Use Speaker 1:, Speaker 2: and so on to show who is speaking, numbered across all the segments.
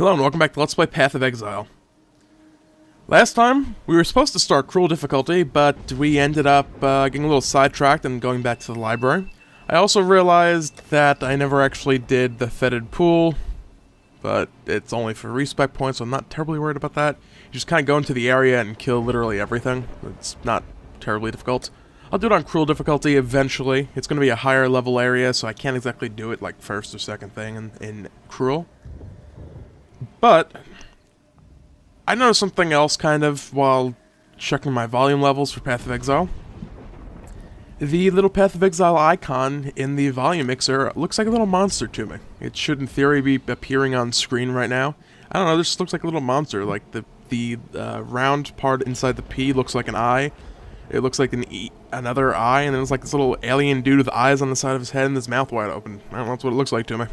Speaker 1: Hello and welcome back to Let's Play Path of Exile. Last time, we were supposed to start Cruel difficulty, but we ended up getting a little sidetracked and going back to the library. I also realized that I never actually did the fetid pool, but it's only for respec points, so I'm not terribly worried about that. You just kind of go into the area and kill literally everything. It's not terribly difficult. I'll do it on Cruel difficulty eventually. It's going to be a higher level area, so I can't exactly do it like first or second thing in Cruel. But I noticed something else kind of while checking my volume levels for Path of Exile. The little Path of Exile icon in the volume mixer looks like a little monster to me. It should in theory be appearing on screen right now. I don't know, this looks like a little monster. Like the round part inside the P looks like an eye. It looks like another eye, and then there's like this little alien dude with eyes on the side of his head and his mouth wide open. I don't know, that's what it looks like to me.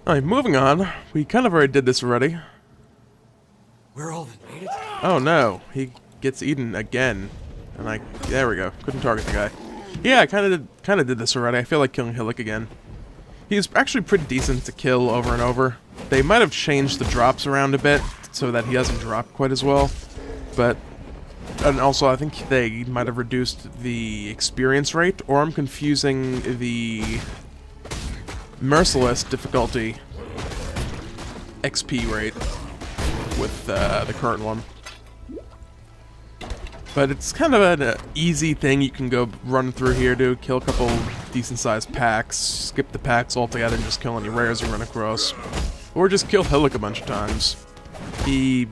Speaker 1: Alright, moving on. We kind of already did this already.
Speaker 2: We're all that made it.
Speaker 1: Oh no, he gets eaten again. And there we go. Couldn't target the guy. Yeah, I kind of did this already. I feel like killing Hillik again. He's actually pretty decent to kill over and over. They might have changed the drops around a bit so that he doesn't drop quite as well. But, and also I think they might have reduced the experience rate, or I'm confusing the Merciless difficulty XP rate with the current one. But it's kind of an easy thing you can go run through here to kill a couple decent-sized packs, skip the packs altogether and just kill any rares you run across. Or just kill Hillik a bunch of times. He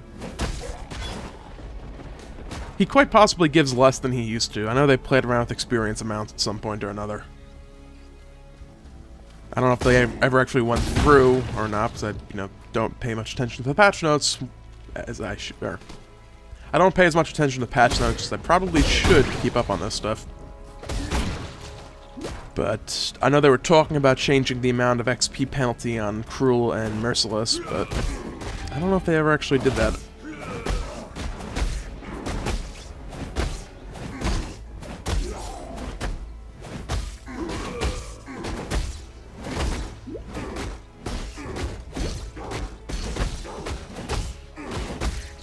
Speaker 1: quite possibly gives less than he used to. I know they played around with experience amounts at some point or another. I don't know if they ever actually went through or not, because I, don't pay much attention to the patch notes as I should. Or I don't pay as much attention to patch notes as I probably should to keep up on this stuff. But I know they were talking about changing the amount of XP penalty on Cruel and Merciless, but I don't know if they ever actually did that.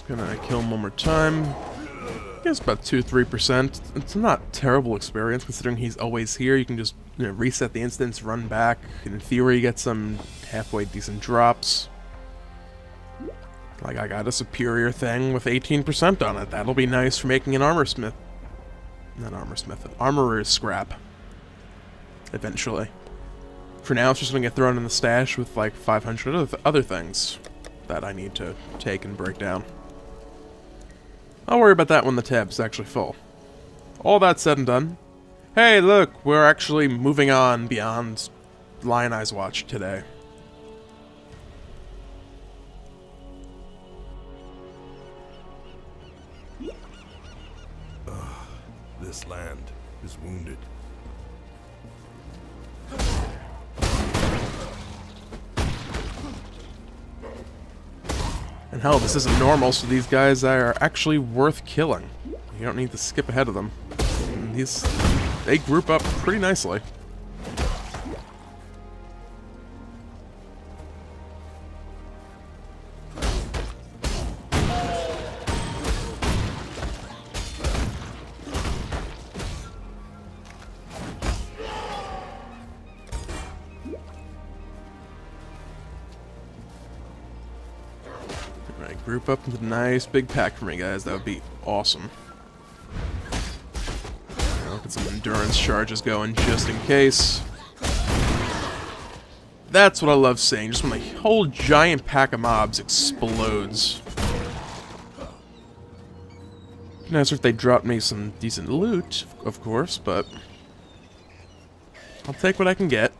Speaker 1: Gonna kill him one more time. I guess about 2-3%. It's not terrible experience considering he's always here. You can just reset the instance, run back, and in theory get some halfway decent drops. Like I got a superior thing with 18% on it. That'll be nice for making an armorsmith. Not armorsmith, an armorer's scrap. Eventually. For now it's just gonna get thrown in the stash with like 500 other things that I need to take and break down. I'll worry about that when the tab's actually full. All that said and done. Hey, look, we're actually moving on beyond Lion Eyes Watch today.
Speaker 2: This land is wounded.
Speaker 1: And hell, this isn't normal, so these guys are actually worth killing. You don't need to skip ahead of them. And they group up pretty nicely. Group up into a nice big pack for me, guys. That would be awesome. I'll get some endurance charges going just in case. That's what I love seeing. Just when the whole giant pack of mobs explodes. Nice if they dropped me some decent loot, of course, but I'll take what I can get.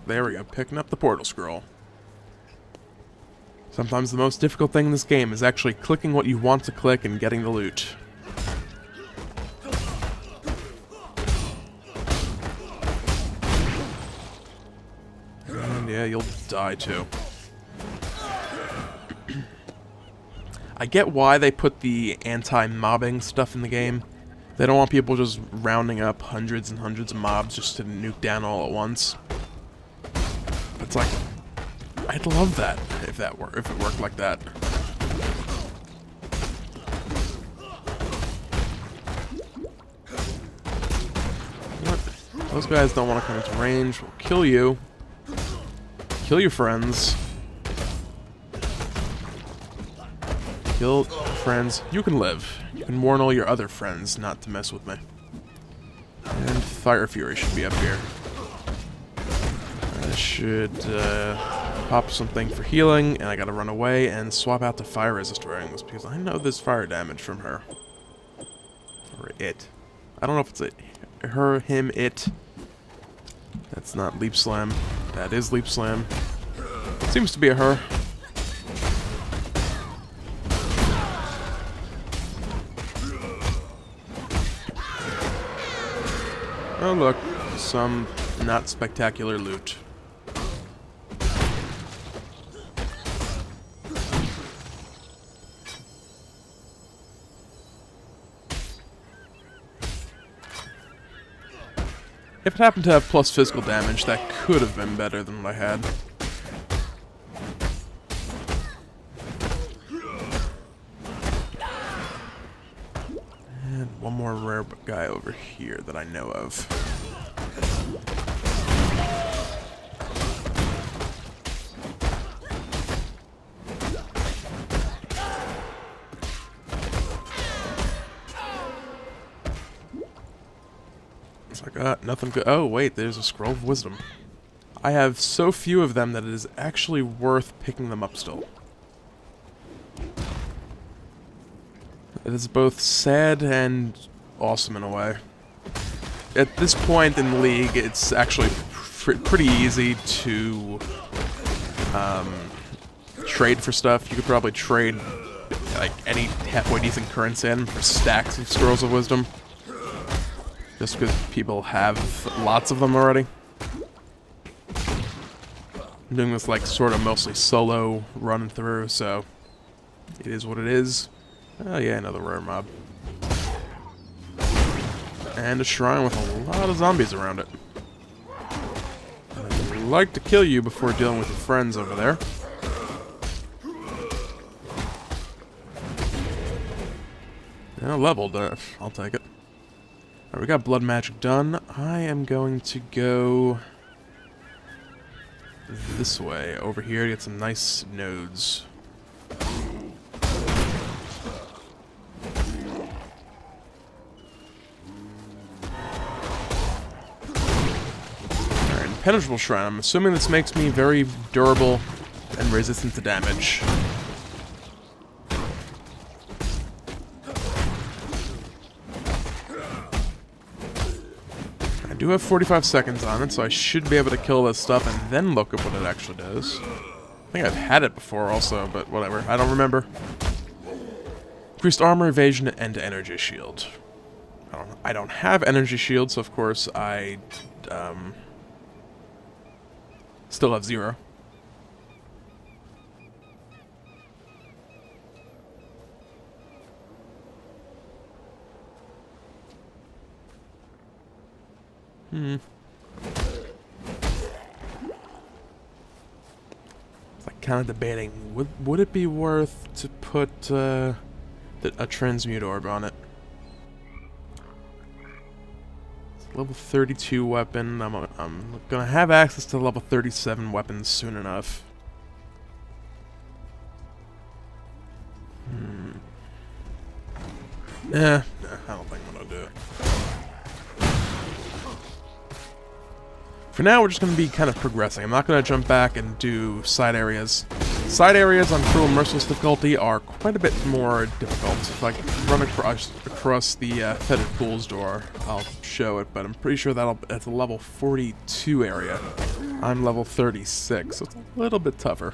Speaker 1: There we go, picking up the portal scroll. Sometimes the most difficult thing in this game is actually clicking what you want to click and getting the loot. And yeah, you'll die too. I get why they put the anti-mobbing stuff in the game. They don't want people just rounding up hundreds and hundreds of mobs just to nuke down all at once. It's like, I'd love that if it worked like that. What? Those guys don't want to come into range. We'll kill you. Kill your friends. Kill friends. You can live. You can warn all your other friends not to mess with me. And Fire Fury should be up here. I should pop something for healing, and I gotta run away and swap out to Fire Resist during this because I know there's fire damage from her. Or it. I don't know if it's a her, him, it. That's not Leap Slam. That is Leap Slam. Seems to be a her. Oh look, some not spectacular loot. If it happened to have plus physical damage, that could have been better than what I had. And one more rare guy over here that I know of. It's like, nothing good. Oh, wait, there's a Scroll of Wisdom. I have so few of them that it is actually worth picking them up still. It is both sad and awesome in a way. At this point in the league, it's actually pretty easy to trade for stuff. You could probably trade like any halfway decent currency in for stacks of Scrolls of Wisdom. Just because people have lots of them already. I'm doing this like sort of mostly solo run through, so it is what it is. Oh yeah, another rare mob. And a shrine with a lot of zombies around it. I'd like to kill you before dealing with your friends over there. Yeah, leveled. I'll take it. Alright, we got blood magic done. I am going to go this way, over here, to get some nice nodes. Impenetrable Shrine. I'm assuming this makes me very durable and resistant to damage. I do have 45 seconds on it, so I should be able to kill this stuff and then look at what it actually does. I think I've had it before also, but whatever. I don't remember. Increased armor, evasion, and energy shield. I don't have energy shield, so of course I still have 0. It's like kind of debating, would it be worth to put a transmute orb on it? Level 32 weapon. I'm gonna have access to level 37 weapons soon enough. I don't think I'm gonna do it. For now, we're just gonna be kind of progressing. I'm not gonna jump back and do side areas. Side areas on Cruel and Merciless difficulty are quite a bit more difficult. If I run across the Fetid Pools door, I'll show it, but I'm pretty sure that's a level 42 area. I'm level 36, so it's a little bit tougher.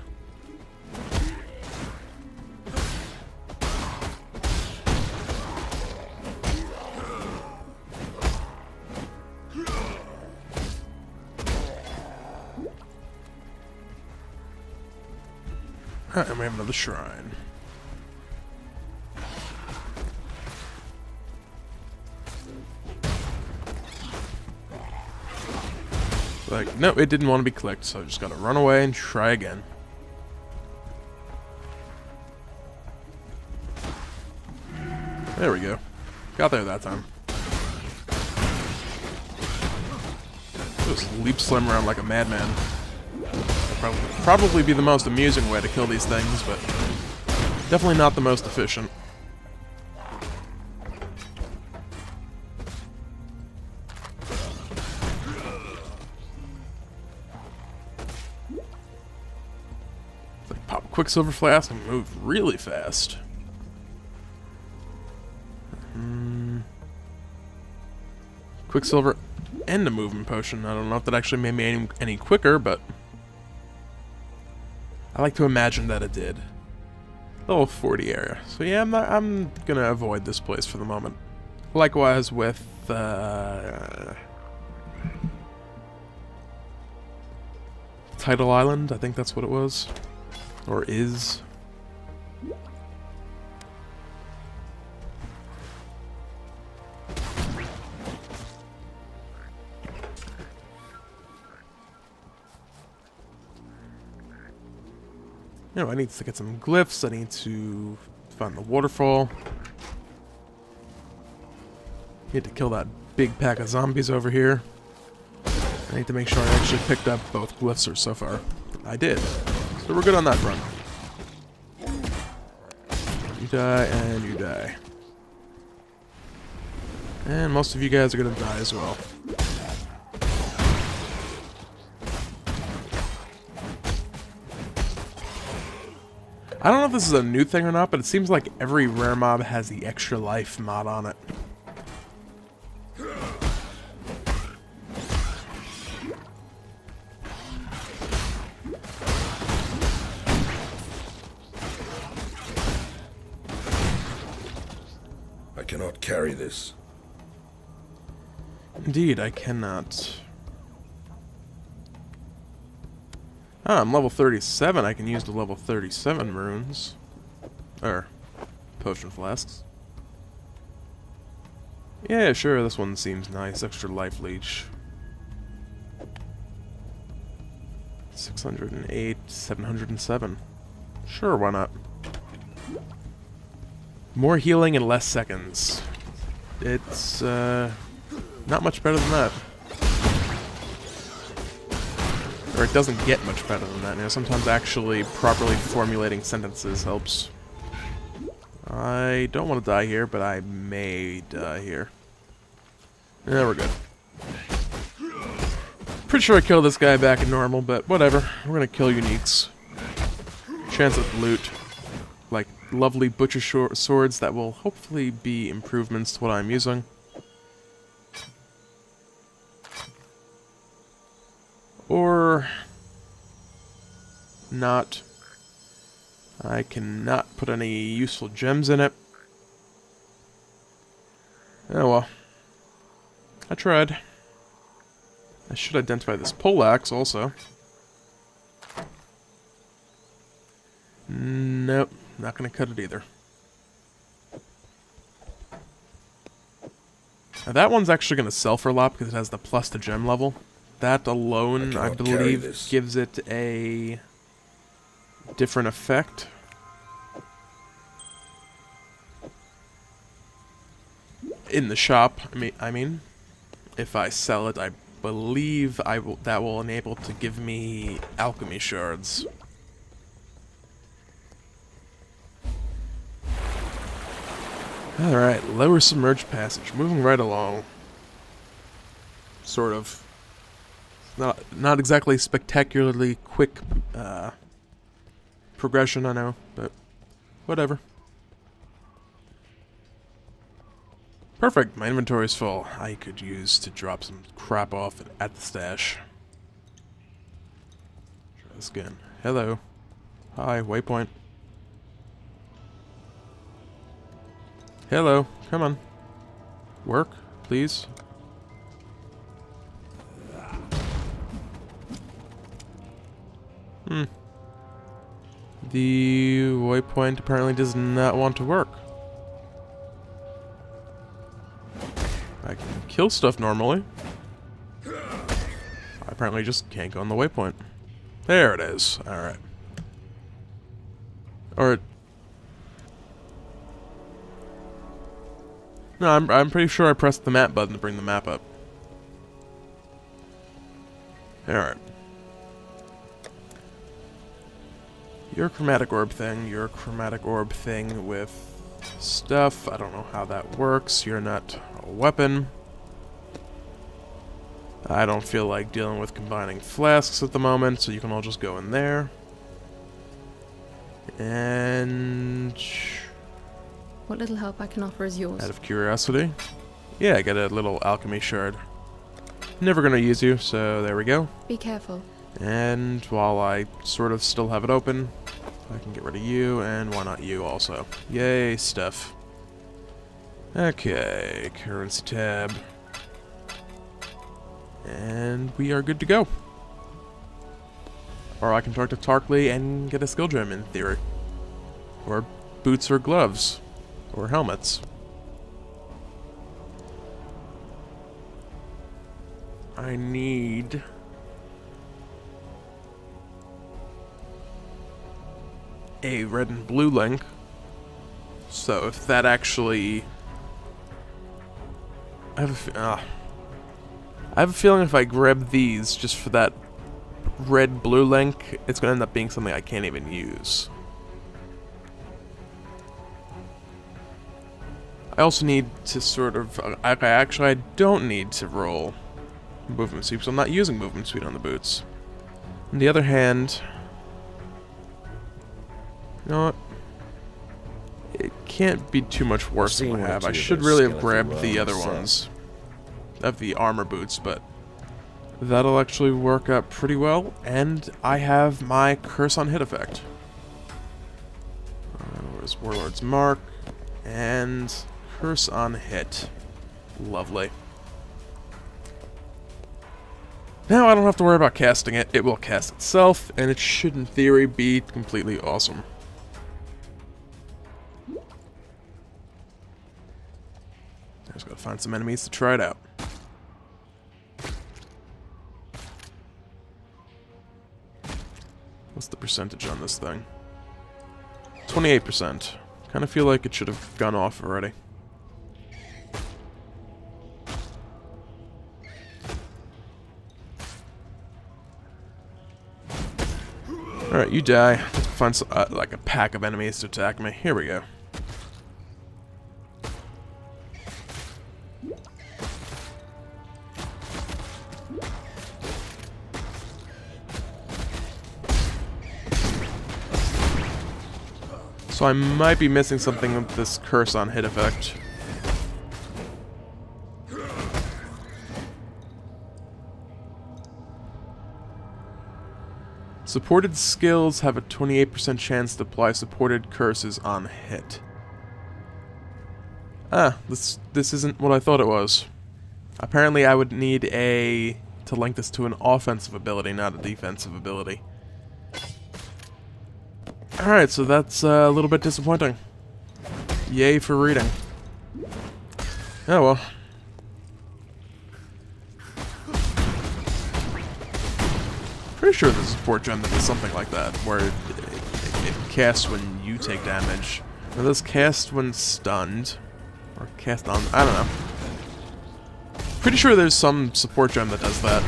Speaker 1: And we have another shrine. Like, no, it didn't want to be clicked, so I just gotta run away and try again. There we go. Got there that time. Just leap slam around like a madman. That'd probably be the most amusing way to kill these things, but definitely not the most efficient. It's like pop a Quicksilver flask and move really fast. Quicksilver and a movement potion. I don't know if that actually made me any quicker, but I like to imagine that it did. Level 40 area. So yeah, I'm gonna avoid this place for the moment. Likewise with Tidal Island, I think that's what it was. Or is. You know, I need to get some glyphs, I need to find the waterfall. Need to kill that big pack of zombies over here. I need to make sure I actually picked up both glyphs so far. I did. So we're good on that front. You die, and you die. And most of you guys are gonna die as well. I don't know if this is a new thing or not, but it seems like every rare mob has the extra life mod on it.
Speaker 2: I cannot carry this.
Speaker 1: Indeed, I cannot. Ah, I'm level 37. I can use the level 37 runes. Or, potion flasks. Yeah, sure, this one seems nice. Extra life leech. 608, 707. Sure, why not? More healing in less seconds. It's, not much better than that. Or it doesn't get much better than that. You know, sometimes actually properly formulating sentences helps. I don't want to die here, but I may die here. Yeah, we're good. Pretty sure I killed this guy back in normal, but whatever. We're gonna kill uniques. Chance at loot. Like lovely butcher swords that will hopefully be improvements to what I'm using. Or not. I cannot put any useful gems in it. Oh well. I tried. I should identify this poleaxe also. Nope, not gonna cut it either. Now that one's actually gonna sell for a lot because it has the plus to gem level. That alone, I believe, gives it a different effect. In the shop, I mean, if I sell it, I believe that will enable to give me alchemy shards. Alright, lower submerged passage, moving right along. Sort of. Not exactly spectacularly quick progression, I know, but whatever. Perfect, my inventory's full. I could use to drop some crap off at the stash. Try this again. Hello. Hi, waypoint. Hello, come on. Work, please. The waypoint apparently does not want to work. I can kill stuff normally. I apparently just can't go on the waypoint. There it is. Alright. Or... No, I'm pretty sure I pressed the map button to bring the map up. Alright. Your chromatic orb thing, your chromatic orb thing with stuff. I don't know how that works. You're not a weapon. I don't feel like dealing with combining flasks at the moment, so you can all just go in there. And...
Speaker 3: What little help I can offer is yours.
Speaker 1: out of curiosity. Yeah, I got a little alchemy shard. Never gonna use you, so there we go.
Speaker 3: Be careful.
Speaker 1: And while I sort of still have it open, I can get rid of you, and why not you also? Yay, stuff. Okay, currency tab. And we are good to go. Or I can talk to Tarkley and get a skill gem in theory. Or boots or gloves. Or helmets. I need... a red and blue link. So if that actually... I have a feeling if I grab these just for that red-blue link, it's going to end up being something I can't even use. I also need to sort of... actually, I don't need to roll movement speed, so I'm not using movement speed on the boots. On the other hand... You know what? It can't be too much worse than I have. I should really have grabbed the other ones. Of the armor boots, but... that'll actually work out pretty well, and I have my Curse on Hit effect. Where's Warlord's Mark? And... Curse on Hit. Lovely. Now I don't have to worry about casting it. It will cast itself, and it should, in theory, be completely awesome. I just gotta find some enemies to try it out. What's the percentage on this thing? 28%. Kind of feel like it should have gone off already. Alright, you die. Let's find some, like a pack of enemies to attack me. Here we go. So I might be missing something with this Curse on Hit effect. Supported skills have a 28% chance to apply supported curses on hit. Ah, this isn't what I thought it was. Apparently I would need to link this to an offensive ability, not a defensive ability. Alright, so that's a little bit disappointing. Yay for reading. Oh well. Pretty sure there's a support gem that does something like that, where it casts when you take damage. Or does cast when stunned. Or cast on... I don't know. Pretty sure there's some support gem that does that.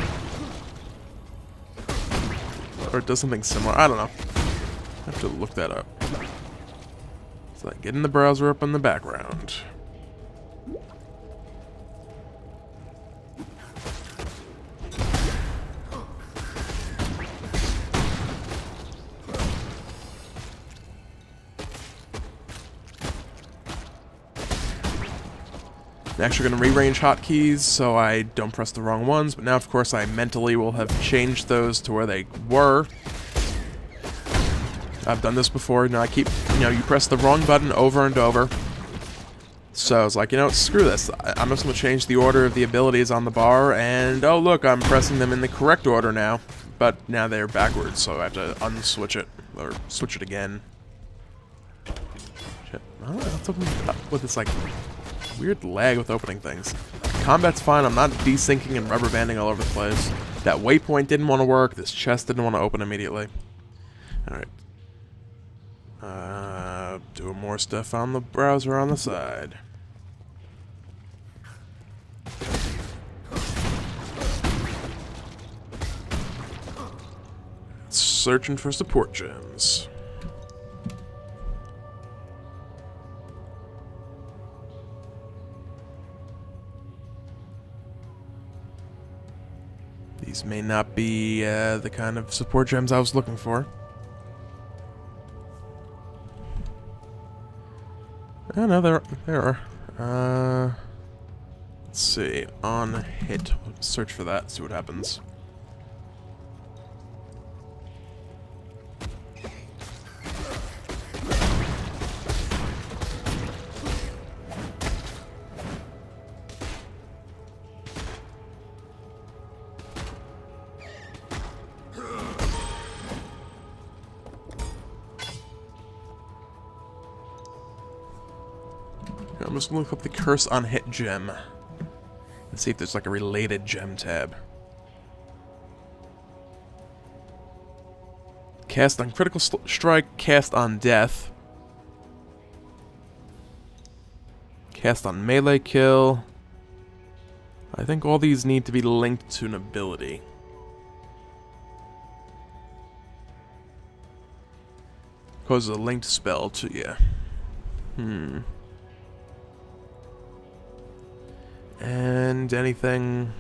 Speaker 1: Or it does something similar. I don't know. I have to look that up. So like getting the browser up in the background. I'm actually going to rearrange hotkeys so I don't press the wrong ones, but now of course I mentally will have changed those to where they were. I've done this before, you know, I keep, you press the wrong button over and over. So I was like, screw this. I'm just going to change the order of the abilities on the bar, and oh look, I'm pressing them in the correct order now. But now they're backwards, so I have to unswitch it, or switch it again. Shit. Oh, what's opening up with this, like, weird lag with opening things. Combat's fine, I'm not desynching and rubber banding all over the place. That waypoint didn't want to work. This chest didn't want to open immediately. Alright. Doing more stuff on the browser on the side. Searching for support gems. These may not be the kind of support gems I was looking for. Oh no, there are. Let's see. On hit. Search for that, see what happens. I'm just gonna look up the curse on hit gem and see if there's like a related gem tab. Cast on critical strike, cast on death, cast on melee kill. I think all these need to be linked to an ability. Causes a linked spell to you. And anything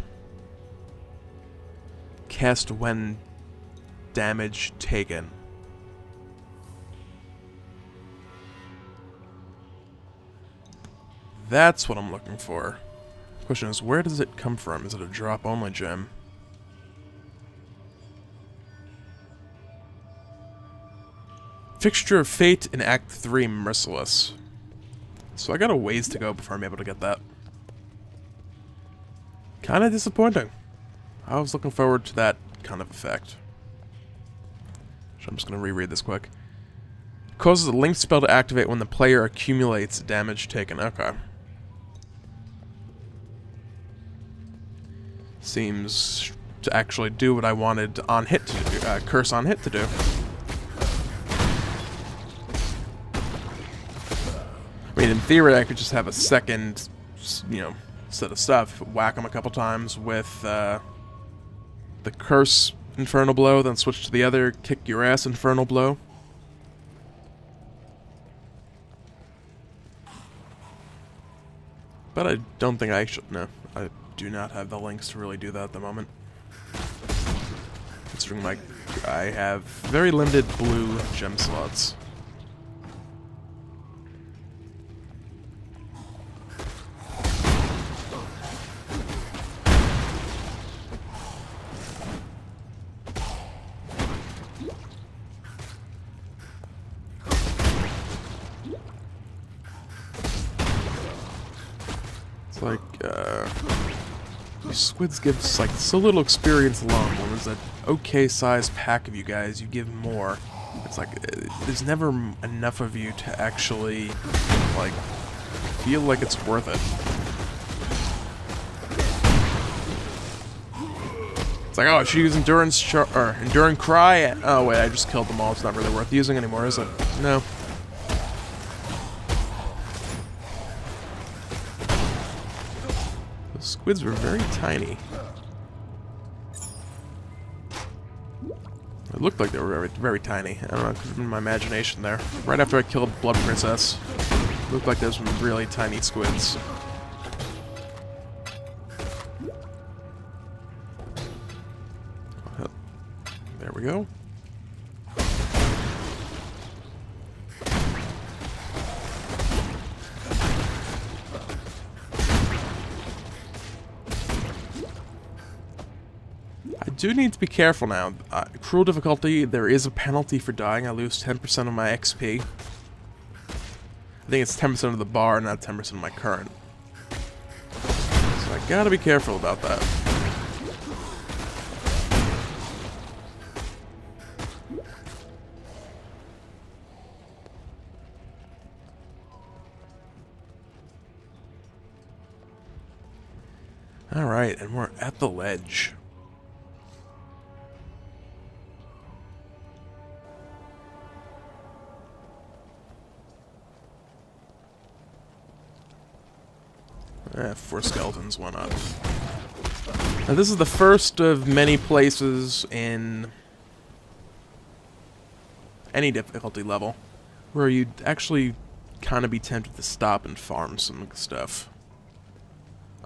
Speaker 1: cast when damage taken. That's what I'm looking for. Question is, where does it come from? Is it a drop-only gem? Fixture of Fate in Act 3 Merciless. So I got a ways to go before I'm able to get that. Kind of disappointing. I was looking forward to that kind of effect. So I'm just going to reread this quick. Causes a linked spell to activate when the player accumulates damage taken. Okay. Seems to actually do what I wanted on hit to do, curse on hit to do. I mean, in theory, I could just have a second, set of stuff, whack them a couple times with the curse infernal blow, then switch to the other kick your ass infernal blow. But I don't think I actually, no, I do not have the links to really do that at the moment. Considering I have very limited blue gem slots. Like, these squids give like so little experience alone. When there's an okay sized pack of you guys, you give more. It's like, there's never enough of you to actually, like, feel like it's worth it. It's like, oh, I should use Enduring Cry. Oh wait, I just killed them all. It's not really worth using anymore, is it? No. Squids were very tiny. It looked like they were very, very tiny. I don't know, it could have been my imagination there. Right after I killed Blood Princess, it looked like there was some really tiny squids. There we go. I do need to be careful now. Cruel difficulty, there is a penalty for dying. I lose 10% of my XP. I think it's 10% of the bar, not 10% of my current. So I gotta be careful about that. Alright, and we're at the ledge. 4 skeletons, why not? Now this is the first of many places in any difficulty level where you'd actually kind of be tempted to stop and farm some stuff.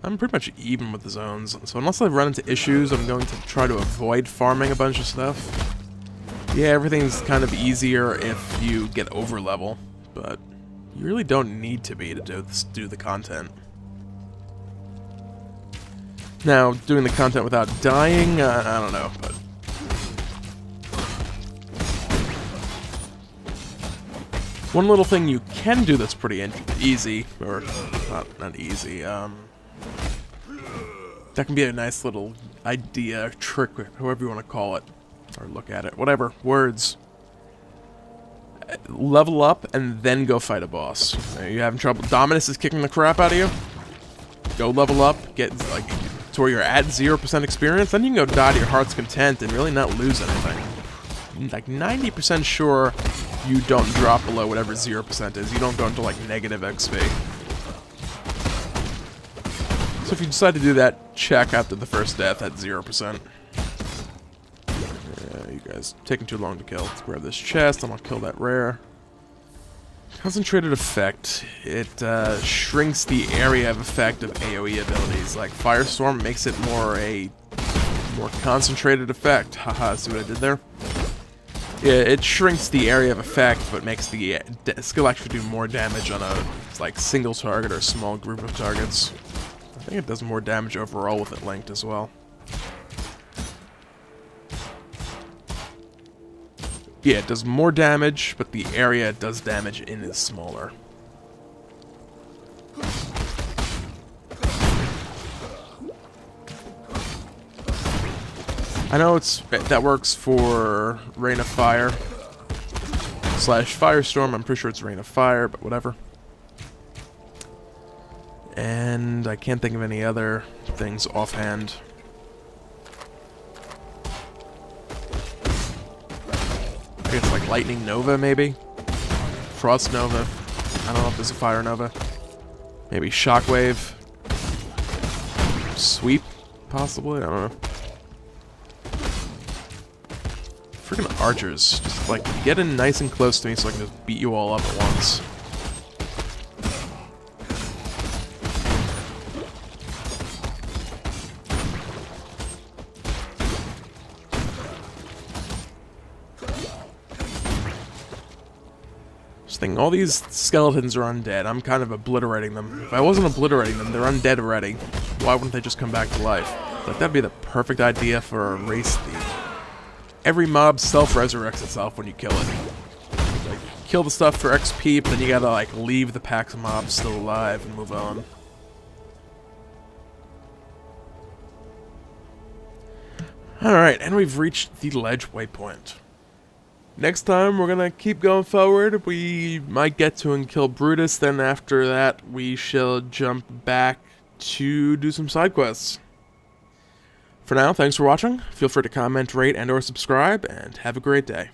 Speaker 1: I'm pretty much even with the zones, so unless I run into issues, I'm going to try to avoid farming a bunch of stuff. Yeah, everything's kind of easier if you get over level, but you really don't need to be to do the content. Now, doing the content without dying, I don't know, but... One little thing you can do that's pretty easy, or not easy, that can be a nice little idea, trick, however you want to call it, or look at it, whatever, words. Level up and then go fight a boss. You're having trouble, Dominus is kicking the crap out of you, go level up, get like to where you're at 0% experience, then you can go die to your heart's content and really not lose anything. Like 90% sure you don't drop below whatever 0% is. You don't go into like negative XP. So if you decide to do that, check after the first death at 0%. Yeah, you guys taking too long to kill. Let's grab this chest. I'm gonna kill that rare. Concentrated effect. It shrinks the area of effect of AoE abilities. Like Firestorm makes it more concentrated effect. Haha, see what I did there? Yeah, it shrinks the area of effect, but makes the skill actually do more damage on a like single target or a small group of targets. I think it does more damage overall with it linked as well. Yeah, it does more damage, but the area it does damage in is smaller. I know that works for Rain of Fire / Firestorm. I'm pretty sure it's Rain of Fire, but whatever. And I can't think of any other things offhand. I guess like Lightning Nova, maybe? Frost Nova. I don't know if there's a Fire Nova. Maybe Shockwave. Sweep, possibly? I don't know. Freaking archers. Just like get in nice and close to me so I can just beat you all up at once. Just thinking, all these skeletons are undead. I'm kind of obliterating them. If I wasn't obliterating them, they're undead already. Why wouldn't they just come back to life? Like, that'd be the perfect idea for a race thief. Every mob self-resurrects itself when you kill it. Like, kill the stuff for XP, but then you gotta, like, leave the packs of mobs still alive and move on. Alright, and we've reached the ledge waypoint. Next time, we're gonna keep going forward. We might get to and kill Brutus, then after that, we shall jump back to do some side quests. For now, thanks for watching. Feel free to comment, rate, and/or subscribe, and have a great day.